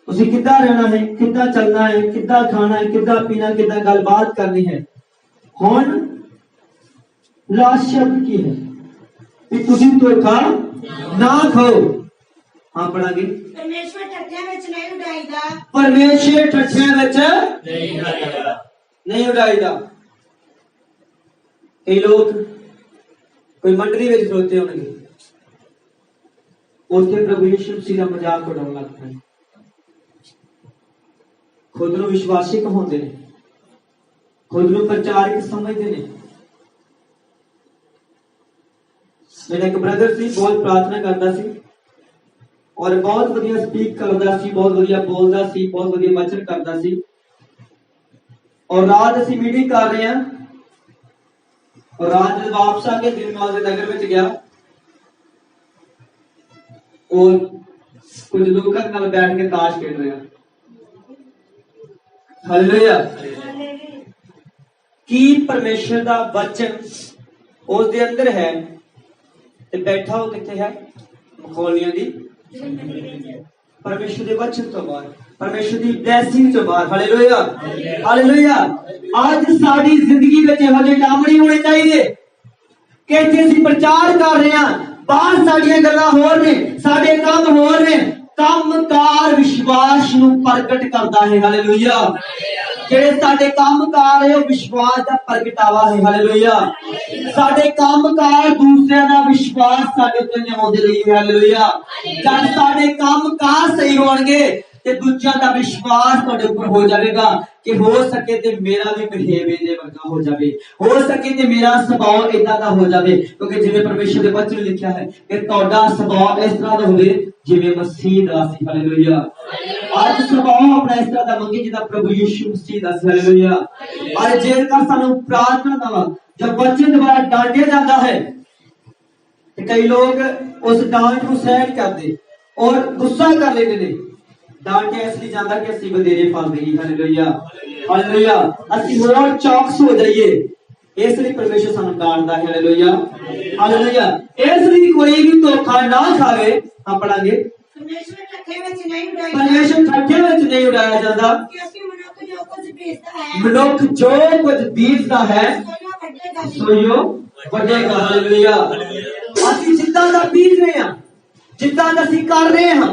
A: तुसी किद्दां रहना है, किद्दां चलना है, किद्दां खाना है, किद्दां पीना, किद्दां गलबात करनी है। हुण लास्ट शब्द की है कि तुसी धोखा ना खाओ। हाँ पढ़ांगे
B: परमेश्वर ठट्ठਿਆਂ ਵਿੱਚ ਨਹੀਂ ਉਡਾਈਦਾ।
A: परमेश्वर ठट्ठियां विच नहीं उड़ाईदा। कई लोग कोई मंडली में खलोते होंगे, उसके प्रभु यीशु मसीह का मजाक उड़ाने लगते हैं। खुद ਨੂੰ विश्वासी कहाते हैं, खुद ਨੂੰ प्रचारक समझते हैं। मेरा एक ब्रदर सी, बहुत प्रार्थना करता सी और बहुत वधिया स्पीक करता सी, बहुत वधिया बोलता सी, बहुत वधिया वचन करता सी। और रात असी मीटिंग कर रहे हैं और रात जब वापस आके दिन माल नगर में गया और कुछ लोग नाल बैठ के ताश खेल रहे हैं। हालेलुया। की परमेश्वर का वचन उस दे अंदर है ते बैठा हो किथे है? मखौलियां दी परमेश्वर के वचन तो बाहर, परमेश्वर की ब्लेसिंग तो बाहर। हालेलुया। हालेलुया। आज साडी जिंदगी में ਇਹੋ ਜਿਹੇ ਕੰਮ ਨਹੀਂ ਹੋਣੇ ਚਾਹੀਦੇ कि जे ਅਸੀਂ प्रचार कर रहे हैं, बाहर साडियां गल्लां होर ने, साडे काम होर ने। कामकार विश्वास ਨੂੰ प्रगट करता है। हालेलुया। ਜਿਹੜੇ ਸਾਡੇ ਕੰਮਕਾਰ ਹੈ ਉਹ ਵਿਸ਼ਵਾਸ ਦਾ ਪ੍ਰਗਟਾਵਾ ਹੈ। ਹਾਲੇਲੂਇਆ। ਸਾਡੇ ਕੰਮਕਾਰ ਦੂਸਰਿਆਂ ਦਾ ਵਿਸ਼ਵਾਸ ਸਾਡੇ ਉੱਤੇ ਲਿਆਉਣ ਦੇ ਲਈ ਹੈ। ਹਾਲੇਲੂਇਆ। ਜਦ ਸਾਡੇ ਕੰਮਕਾਰ ਸਹੀ ਹੋਣਗੇ ਤੇ ਦੂਜਿਆਂ ਦਾ ਵਿਸ਼ਵਾਸ ਤੁਹਾਡੇ ਉੱਪਰ ਹੋ ਜਾਵੇਗਾ ਕਿ ਹੋ ਸਕੇ ਤੇ ਮੇਰਾ ਵੀ ਬਿਹੇਵ ਇਹਦੇ ਵਰਗਾ ਹੋ ਜਾਵੇ, ਹੋ ਸਕੇ ਤੇ ਮੇਰਾ ਸੁਭਾਅ ਇਦਾਂ ਦਾ ਹੋ ਜਾਵੇ। ਕਿਉਂਕਿ ਜਿਵੇਂ ਪਰਮੇਸ਼ਰ ਦੇ ਵਚਨ ਵਿੱਚ ਲਿਖਿਆ ਹੈ ਕਿ ਤੁਹਾਡਾ ਸੁਭਾਅ ਇਸ ਤਰ੍ਹਾਂ ਦਾ ਹੋਵੇ ਜਿਵੇਂ ਮਸੀਹ ਦਾ ਸੀ। ਹਾਲੇਲੂਇਆ। ਅੱਜ ਸੁਭਾਅ ਆਪਣਾ ਇਸ ਤਰ੍ਹਾਂ ਦਾ ਮੰਗੇ ਜਿੱਦਾਂ ਪ੍ਰਭੂ ਯਿਸੂ ਮਸੀਹ ਦਾ ਸੀ। ਹਾਲੇਲੂਇਆ। ਔਰ ਜੇਕਰ ਸਾਨੂੰ ਪ੍ਰਾਰਥਨਾ ਦਾ ਜਦ ਵਚਨ ਦੁਆਰਾ ਡਾਂਟਿਆ ਜਾਂਦਾ ਹੈ ਤੇ ਕਈ ਲੋਕ ਉਸ ਡਾਂਟ ਨੂੰ ਸਹਿਣ ਕਰਦੇ ਔਰ ਗੁੱਸਾ ਕਰ ਲੈਂਦੇ ਨੇ। डांटे इसलिए जाता कि असि वधेरे फल देगी। हालेलुया। हालेलुया। असि होर चौकस हो जाइए, इसलिए परमेश्वर सानू डांटदा है। हालेलुया। हालेलुया। इसलिए कोई भी धोखा ना खावे। हम पढ़ांगे
B: परमेश्वर ठट्ठੇ ਵਿੱਚ ਨਹੀਂ ਉਡਾਈਦਾ।
A: परमेश्वर ठट्ठे ਵਿੱਚ नहीं उड़ाया जाता,
B: क्योंकि मनुष्य जो कुछ बीजता है,
A: मनुष्य जो कुछ बीजता है सोयो ਵੱਢੇਗਾ। हालेलुया। ਅਸੀਂ ਜਿੱਦਾਂ ਦਾ ਬੀਜ ਰਹੇ ਹਾਂ, ਜਿੱਦਾਂ ਦਾ ਅਸੀਂ ਕਰ ਰਹੇ ਹਾਂ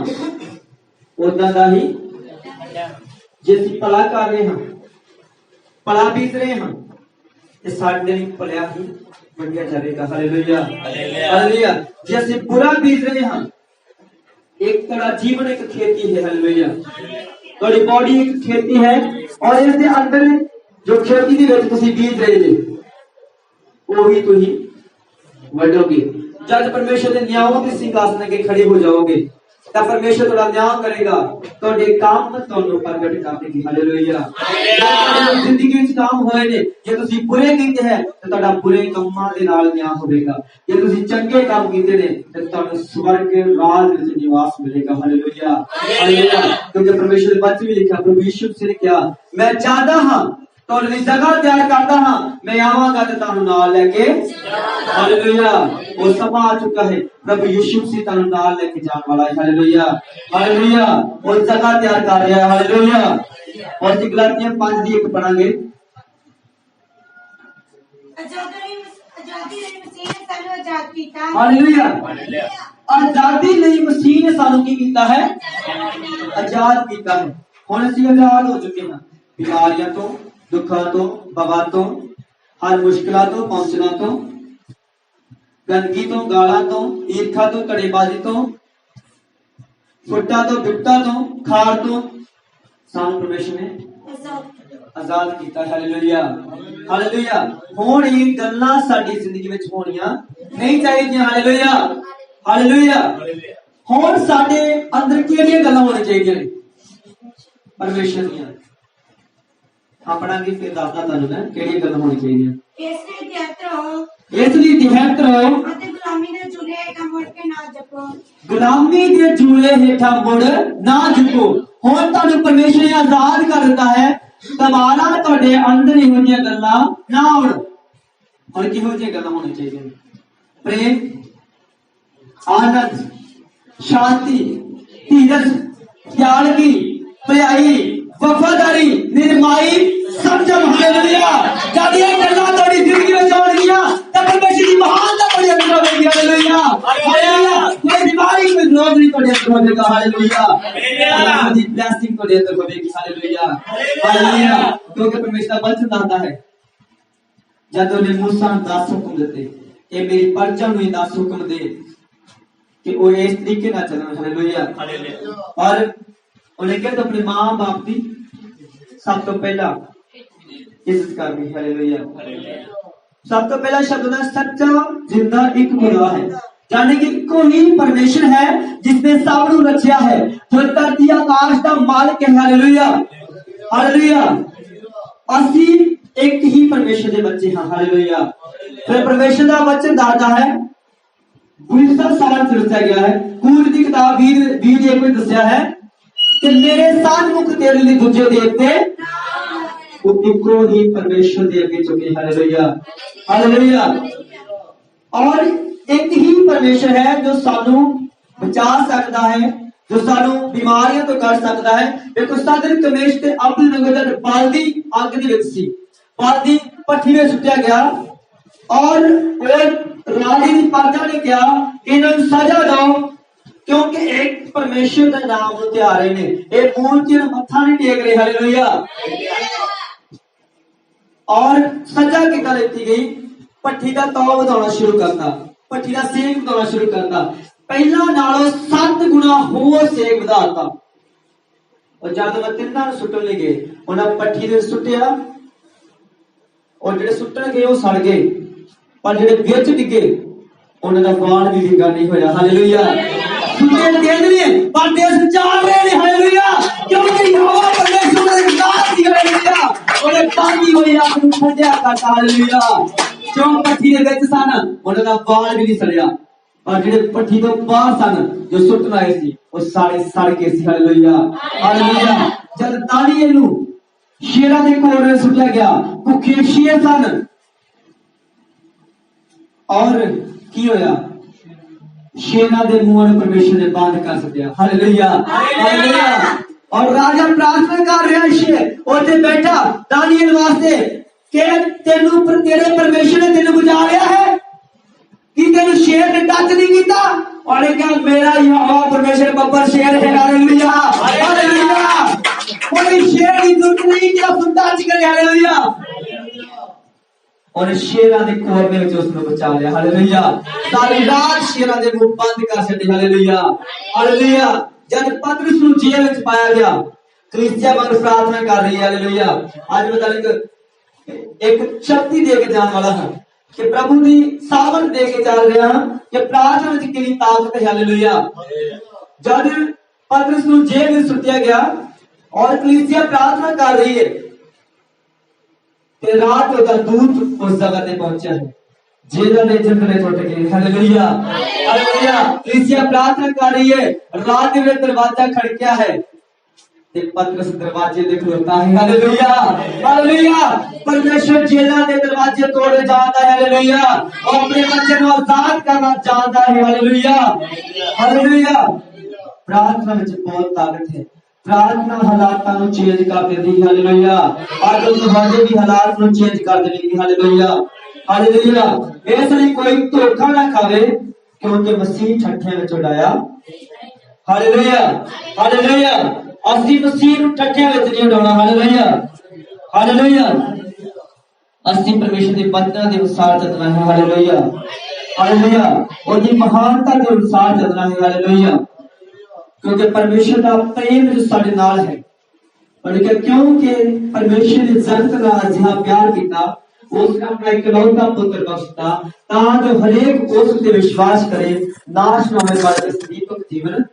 A: उदा का ही जे भला कर रहे हैं, भला बीत रहे हैं तो साडे भलिया ही बढ़िया जाएगा। हालेलुया। हालेलुया। जे असि बुरा बीत रहे हैं, एक तरह जीवन एक खेती है। हालेलुया। तुम्हारी बॉडी एक खेती है और इसके अंदर जो खेती के विच तुसीं बीज रहे जे वही तुसीं वढोगे। जब परमेश्वर के न्यायों के सिंहासन अगे खड़े हो जाओगे तो परमेश्वर थोड़ा न्याय करेगा, थोड़े काम ਤੁਹਾਨੂੰ ਪ੍ਰਗਟ ਕਰਨਗੇ। ਹਾਲੇਲੂਇਆ। ਜ਼ਿੰਦਗੀ ਵਿੱਚ ਕੰਮ ਹੋਏ ਨੇ, ਜੇ ਤੁਸੀਂ ਬੁਰੇ ਕੀਤੇ ਹੈ ਤਾਂ ਤੁਹਾਡਾ ਬੁਰੇ ਕੰਮਾਂ ਦੇ ਨਾਲ ਨਿਆਂ ਹੋਵੇਗਾ। ਜੇ ਤੁਸੀਂ ਚੰਗੇ ਕੰਮ ਕੀਤੇ ਨੇ ਤਾਂ ਤੁਹਾਨੂੰ ਸਵਰਗ ਰਾਜ ਵਿੱਚ ਨਿਵਾਸ ਮਿਲੇਗਾ। ਹਾਲੇਲੂਇਆ। ਹਾਲੇਲੂਇਆ। ਕਿਉਂਕਿ परमेश्वर ਦੇ ਵਚਨ ਵਿੱਚ ਲਿਖਿਆ, ਪ੍ਰਭੂ ਯਿਸੂ ਨੇ ਕਿਹਾ, ਮੈਂ ਚਾਹਦਾ ਹਾਂ ਤੁਹਾਡੇ ਲਈ ਜਗ੍ਹਾ ਤਿਆਰ ਕਰਦਾ ਹਾਂ, ਮੈਂ ਆਵਾਂਗਾ ਤੇ ਤੁਹਾਨੂੰ ਨਾਲ ਲੈ ਕੇ। हालेलुया। वो समा आ चुका है, प्रभु यीशु मसीह ਤੁਹਾਨੂੰ ਨਾਲ ਲੈ ਕੇ ਜਾਣ ਵਾਲਾ ਹੈ। हालेलुया। हालेलुया। वो जगह तैयार कर रहा है। हालेलुया। और गलातियां 5 ਦੀ 1 पढ़ांगे।
B: आजादी ने मसीह ने ਸਾਨੂੰ आजाद ਕੀਤਾ।
A: हालेलुया। आजादी ਲਈ ਮਸੀਹ ਨੇ ਸਾਨੂੰ ਕੀ ਕੀਤਾ ਹੈ ਆਜ਼ਾਦ ਕੀਤਾ ਹੈ ਹੁਣ ਅਸੀਂ ਆਜ਼ਾਦ ਹੋ ਚੁੱਕੇ ਹਾਂ ਬਿਮਾਰੀਆਂ ਤੋਂ ਦੁੱਖਾਂ ਤੋਂ ਬਵਾਂ ਤੋਂ ਹਰ ਮੁਸ਼ਕਲਾਂ ਤੋਂ ਪਹੁੰਚਣਾ ਤੋਂ गंदगी तो गाला तो ईर्खा तो कड़ेबाजी तो फुट्टा तो बिपता तो खार तो सानू परमेश्वर ने आजाद किया हालेलुया हालेलुया हुण ये गल्लां साडी जिंदगी विच होणियां नहीं चाहिए हालेलुया हालेलुया हुण साडे अंदर किहड़ियां गल्लां होनी चाहिए ने परमेश्वर दीयां अपना की फिर दसदा तुहानू मैं किहड़ियां गल्लां होनी चाहिए इसलिए ध्यान रहो
B: गुलामी दे जूले हेठा मुड़ के ना जपो
A: गुलामी दे जूले हेठा मुड़ ना जपो हुण तुहानू परमेश्वर ने आजाद कर दिता है दोबारा तुहाडे अंदर इहो जिहियां गल्लां ना आउण हुण किहो जिहियां गल्लां होनी चाहिए प्रेम आनंद शांति धीरज त्यागी भलाई वफादारी निर्माई संयम हालेलुया जब ये गल्लां तुहाडी जिंदगी विच आउणगियां तां परमेश्वर दी महानता तुहाडे अंदर होवेगी हालेलुया हालेलुया कोई बीमारी कोई रोग नहीं तुहाडे अंदर होवेगा हालेलुया अल्लाह दी ब्लेसिंग तुहाडे अंदर होवेगी हालेलुया हालेलुया क्योंकि परमेश्वर दा वचन दसदा है जब उन्हें मूसा नूं 10 हुक्म दिते ये मेरी प्रजा नूं 10 हुक्म दे कि वो इस तरीके नाल चलण हालेलुया और उन्हें कहते अपने मां बाप की सब तो पहला इज्जत करनी हालेलुया सब तो पहला शब्द है सच्चा जिंदा एक खुदा है जाने कि कोई परमेश्वर है जिसने सब नूं रचिया है जो धरती आकाश का मालिक है हालेलुया हालेलुया असी एक ही परमेश्वर के बच्चे हैं हालेलुया फिर परमेश्वर का वचन दसदा है गुलसा सारा रचा गया है कूल की किताब 20 एक में दसिया है कि मेरे सन्मुख तेरे लिए दूजे देवते वो इको ही परमेश्वर दे अगे चुके हालेलुया हालेलुया और एक ही परमेश्वर है जो सानू बचा सकता है जो सानू बीमारियों तो कर सकता है देखो साधन कमेश ते अपने नगर बाल्दी आग दे विच सी बाल्दी भट्ठी में सुट्या गया और राजे दी प्रजा ने कहा इन्हां नूं सजा दो क्योंकि एक परमेश्वर का नाम उत्ते आ रहे ने ये मूर्ति नूं मत्था नहीं टेक रहे हालेलुया और सजा कितना लेती गई भट्ठी का तौ बढ़ाना शुरू करता भट्ठी का सेक बढ़ाना शुरू करता पहला नालों 7 गुना होर सेक बढ़ाता और जब मैं तिन्ना सुटन लगे उन्हें भट्ठी दे सुटिया और जेडे सुटन गए वो सड़ गए पर जेडे विच डिगे उन्होंने वाल भी डिगा नहीं होया हालेलुया सुटे तेज ने पर देश चाल रहे ने हालेलुया क्योंकि यहोवा परमेश्वर ने विकास की हालेलुया उन्हें पानी होई अपनी पूजा करता हालेलुया जो पट्ठी दे विच सन उन्होंने वाल भी नहीं सड़िया और जेडे पट्ठी तो बाहर सन जो सुटन आए सी वो सारे सड़ के सी हालेलुया हालेलुया जब दानियल नूं शेरां दे कोल सुटिया गया भुखे शेर सन और की होया शेरां दे मुंह नूं परमेश्वर ने बंद कर सकिया हालेलुया हालेलुया और राजा प्रार्थना कर रहा शेर ओथे बैठा दानियल वास्ते के तेनू पर तेरे परमेश्वर ने तेनू बुझा लिया है कि तेनू शेर ने टच नहीं कीता और क्या मेरा यहोवा परमेश्वर बब्बर शेर है हालेलुया हालेलुया कोई शेर की जरूरत नहीं कि आप टच करे हालेलुया और शेरां दे कोर में उसने बचा लिया हालेलुया सारी रात शेरां दे मुंह बंद कर छड्डे हालेलुया हालेलुया जब पतरस नूं जेल विच पाया गया कलीसिया मगर प्रार्थना कर रही है हालेलुया आज मैं एक शक्ति दे के जाने वाला है कि प्रभु दी सामर्थ दे के चल रहा हां कि प्रार्थना विच कितनी ताकत है हालेलुया जब पतरस नूं जेल विच सुट्टिया गया और कलीसिया प्रार्थना कर रही है कि रात का दूत उस जगह पे पहुंचा है जेल ने जंगले टूट गए हालेलुया हालेलुया कलीसिया प्रार्थना कर रही है रात में दरवाजा खड़किया है ते पतरस दरवाजे दे खलोता है हालेलुया हालेलुया परमेश्वर जेलां दे दरवाजे तोड़े जाता है हालेलुया और अपने बच्चे को आजाद करना चाहता है हालेलुया हालेलुया प्रार्थना में बहुत ताकत है प्रार्थना हालातां नूं चेंज कर देती है हालेलुया आज तुहाडे भी हालात नूं चेंज कर देगी हालेलुया हालेलुया इसलिए कोई धोखा ना खावे क्योंकि मसीह ठट्ठियां विच उड़ाया। Hallelujah hallelujah. ਅਸੀਂ ਮਸੀਹ ਨੂੰ ਠੱਠਿਆਂ ਵਿੱਚ ਨਹੀਂ ਉਡਾਉਣਾ। Hallelujah hallelujah. ਅਸੀਂ ਪਰਮੇਸ਼ਰ ਦੇ ਵਚਨਾਂ ਦੇ ਅਨੁਸਾਰ ਚੱਲਣਾ ਹੈ। Hallelujah hallelujah. ਉਹਦੀ ਮਹਾਨਤਾ ਦੇ ਅਨੁਸਾਰ ਚੱਲਣਾ ਹੈ। ਹਾਲੇਲੂਇਆ। क्योंकि परमेश्वर का प्रेम जो साढ़े नाल है, क्योंकि परमेश्वर ने जगत का अजिहा प्यार किया, उसने अपना इकलौता पुत्र बख्शता ताकि हरेक उस ते विश्वास करे नाश न होने वाले दीपक जीवन।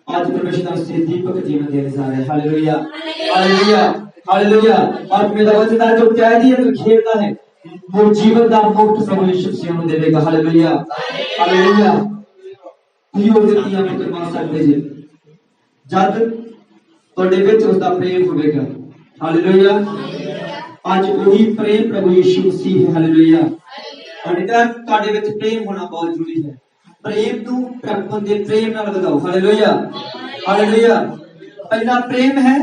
A: आज परमेश्वर का दीपक जीवन देने जा रहे हैं। Hallelujah hallelujah hallelujah. और मेरा वचन जो क्या है तो खेलता है वो जीवन का मुक्त प्रभु यीशु मसीह हमें देगा। Hallelujah hallelujah. पुत्र बन सकते जी जब तुहाडे विच उसका प्रेम होवेगा। हालेलुया। आज वही प्रेम प्रभु यीशु मसीह है। हालेलुया। तुहाडे विच प्रेम होना बहुत जरूरी है। प्रेम नूं प्रभु दे प्रेम नाल लगाओ। Hallelujah hallelujah. पहला प्रेम है,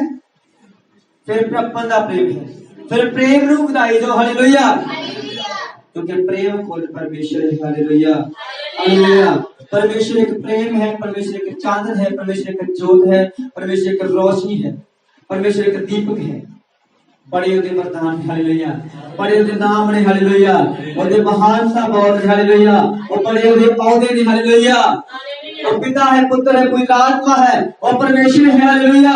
A: फिर प्रभु दा प्रेम है, फिर प्रेम नूं वधाई दो। हालेलुया। क्योंकि प्रेम खुद परमेश्वर है। Hallelujah hallelujah. परमेश्वर एक प्रेम है, परमेश्वर एक चांदन है, परमेश्वर एक जोत है, परमेश्वर एक रोशनी है, परमेश्वर एक दीपक है। बड़े उहदे वरदान। हालेलुया। बड़े उहदे नाम ने। हालेलुया। उहदे महानता बहुत। हालेलुया। वो बड़े उहदे पौधे ने। हालेलुया। वो पिता है, पुत्र है, पवित्र आत्मा है, और परमेश्वर है। हालेलुया।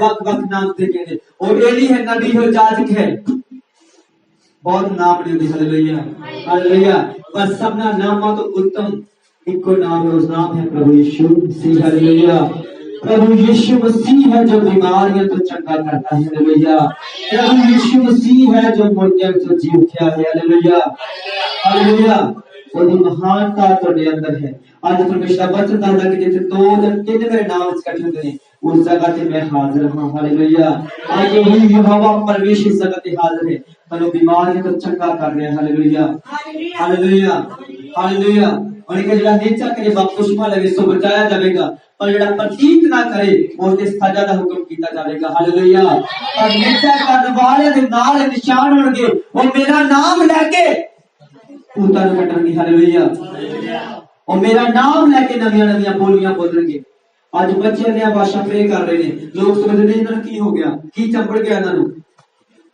A: वक्त वक्त नाम से कहते और एली है, नबी है, जाजक है, बहुत नाम ने। Hallelujah hallelujah. पर सबना नाम तो उत्तम इको नाम है, उस नाम है प्रभु यीशु मसीह। हालेलुया। प्रभु यीशु मसीह है जो बीमारियां तो चंगा करता है। हालेलुया। प्रभु यीशु मसीह है जो मुर्दों को जी उठा है। Hallelujah hallelujah. वो महानता तुहाडे अंदर है। आज परमेश्वर का वचन कहता है कि जिथे दो या तीन मेरे नाम इकट्ठे होते हैं उस जगह पे मैं हाजिर हूं। हालेलुया। आज वही यहोवा परमेश्वर इस जगह पे हाजिर है, तनु बीमारियां तो चंगा कर रहे हैं। Hallelujah hallelujah hallelujah. और एक जड़ा नेचा के बपतिस्मा लगे सो बचाया जाएगा, पर जड़ा प्रतीत ना करे उसते सजा दा हुक्म कीता जाएगा। हालेलुया। और नेचा करने वाले दे नाल निशान होणगे, वो मेरा नाम लेके पूता नु कटणगे। हालेलुया। और मेरा नाम लेके नवियां नवियां बोलियां बोलणगे। आज बच्चे ने भाषा प्रे कर रहे हैं, लोग समझ रहे इन्हां की हो गया, की चंपड़ गया इन्हां नु।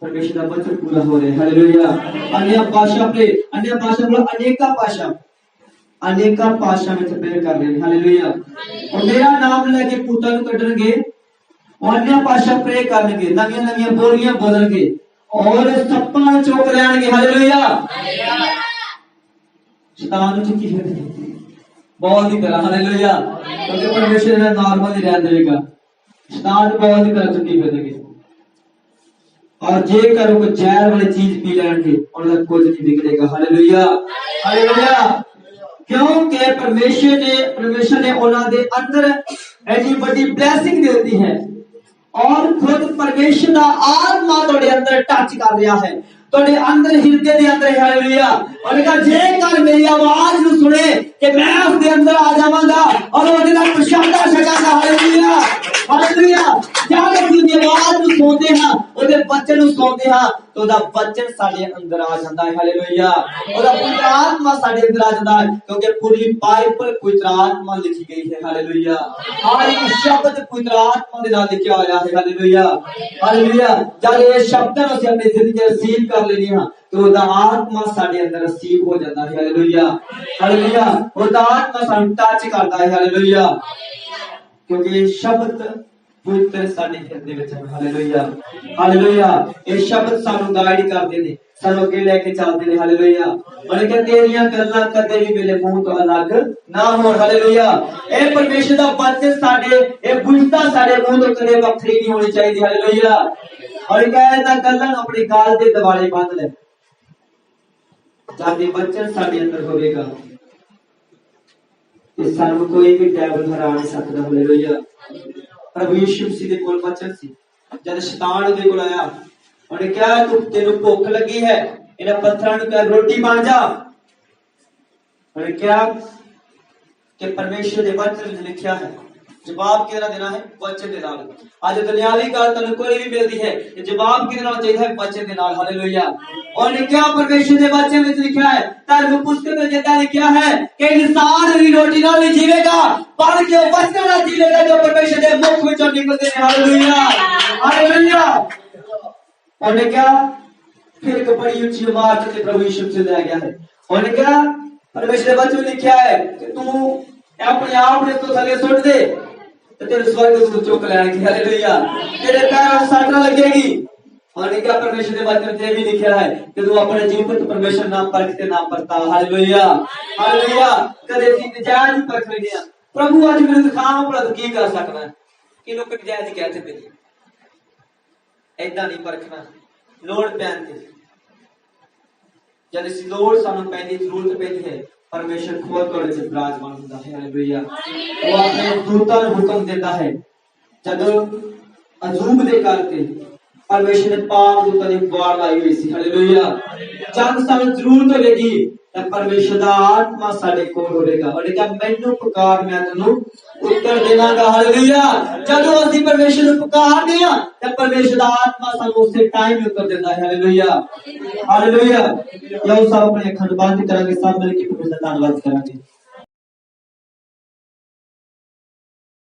A: परमेश्वर का वचन पूरा हो रहा है। हालेलुया। अन्य भाषा प्रे, अन्य भाषा बोलो, अनेका भाषा में प्रे कर रहे हैं। हालेलुया। और मेरा नाम लेके पूता नु कटणगे, और अन्य भाषा प्रे करनगे, नवियां नवियां बोलियां बोलणगे, और सप्पां चुक लैणगे। हालेलुया। शैतान नु चुकी फिरदे बहुत ही तरह। हालेलुया। क्योंकि परमेश्वर ने नॉर्मल ही रह देगा, शैतान बहुत ही तरह चुकी फिरदे। और जेकर वो जहर वाली चीज पी लेंगे उनका कुछ नहीं बिगड़ेगा। Hallelujah hallelujah. क्योंकि परमेश्वर ने उन्होंने अंदर ऐसी बड़ी ब्लेसिंग दे दी है, और खुद परमेश्वर का आत्मा थोड़े अंदर टच कर रहा है, थोड़े अंदर हृदय के अंदर। हालेलुया। और कहा जेकर मेरी आवाज नु सुने कि मैं उसके अंदर आ जावांगा और ਉਹਦੇ ਨਾਲ ਪ੍ਰਸ਼ਾਦਾ ਛਕਾਂਗਾ। ਹਾਲੇਲੂया ਹਾਲੇਲੂया। जब उसकी आवाज नु सुनते हैं, ਉਹਦੇ वचन नु सुनते हैं, तो ਉਹਦਾ वचन ਸਾਡੇ अंदर आ जाता है। हालेलुया। ਉਹਦਾ ਪਵਿੱਤਰ आत्मा ਸਾਡੇ अंदर आ जाता है, क्योंकि पूरी बाइबल पवित्र आत्मा लिखी गई है। हालेलुया। हर एक शब्द पवित्र आत्मा के नाल लिखा होया है। Hallelujah hallelujah. जब ये शब्द ਅਸੀਂ अपनी जिंदगी रिसीव कर लेनी है तो ਉਹਦਾ आत्मा ਸਾਡੇ अंदर रिसीव हो जाता है। Hallelujah hallelujah. ਉਹਦਾ आत्मा ਸਾਨੂੰ टच करता है। हालेलुया। क्योंकि शब्द पवित्र साडे हृदय विच है। Hallelujah hallelujah. ये शब्द सानू गाइड करते ने, सानू अगे लेके चलते ने। हालेलुया। मैंने कहा तेरियां गल्लां कदे भी मेरे मुंह तो अलग ना हो। हालेलुया। ए परमेश्वर दा वचन साडे ए बुझता साडे मुंह तो कदे वखरी नहीं होनी चाहिए। हालेलुया। और कहता गल्लां अपने गाल दे दिवाले बंद ले, जब वचन साडे अंदर होवेगा ते सानू कोई भी डेविल हरा नहीं सकदा। हालेलुया। प्रभु यीशु मसीह दे कोल वचन सी, जद शैतान ਉਹਦੇ ਕੋਲ आया, ਉਹਨੇ ਕਿਹਾ ਤੂੰ ਤੈਨੂੰ ਭੁੱਖ ਲੱਗੀ ਹੈ, ਇਹਨਾਂ ਪੱਥਰਾਂ ਨੂੰ ਕਹਿ ਰੋਟੀ ਬਣ ਜਾ। ਉਹਨੇ ਕਿਹਾ कि परमेश्वर के वचन में लिखा है जवाब किहड़ा देना है? वचन दे नाल। आज दुनियावी गल तन्नू कोई भी मिलदी है, ते जवाब किहदे नाल चाहिदा है? वचन दे नाल। हालेलुया। और क्या परमेश्वर दे वचन विच लिखा है? धर्म पुस्तक में जिदा लिखा है कि इंसान भी रोटी नाल नहीं जीवेगा, पर जो वचन नाल जीवेगा जो परमेश्वर दे मुख विचों निकलदे ने। Hallelujah, hallelujah. और क्या फिर एक बड़ी ऊंची इमारत से प्रभु यीशु से लाया गया है। और क्या परमेश्वर दे वचन में लिखा है कि तू अपने आप ने तो थले सुट दे तो तेरे स्वर्ग को चुक लेंगे। हालेलुया। तेरे पैरों में सट लगेगी। और क्या परमेश्वर के वचन में भी लिखा है कि तू अपने जीवन को परमेश्वर नाम परखते नाम परता। Hallelujah, hallelujah. कदे सी नजायज परख लेने प्रभु आज मेरे दिखाओ पर की कर सकना है कि लोग नजायज कहते थे ऐदा नहीं परखना। लोड़ पैन ते जब इस लोड़ सानू पैंदी जरूरत पैंदी है परमेश्वर खुद तोड़े से विराजमान होता है। हालेलुया। वो अपने दूतां नूं हुक्म देता है जदों अजूब दे करते परमेश्वर ने पाप दूतां दी वार लाई हुई सी। हालेलुया। जब सानू जरूरत होगी तब परमेश्वर दा आत्मा साडे कोल होवेगा। और क्या मैनू पुकार मैं तैनू उत्तर देवांगा। हालेलुया। जदों असीं परमेश्वर नूं पुकारदे हां तब परमेश्वर दा आत्मा सानू उसे टाइम उत्तर देता है। Hallelujah, hallelujah. या सब अपने अखां बंद करांगे, सब मिल के परमेश्वर दा धन्नवाद करांगे।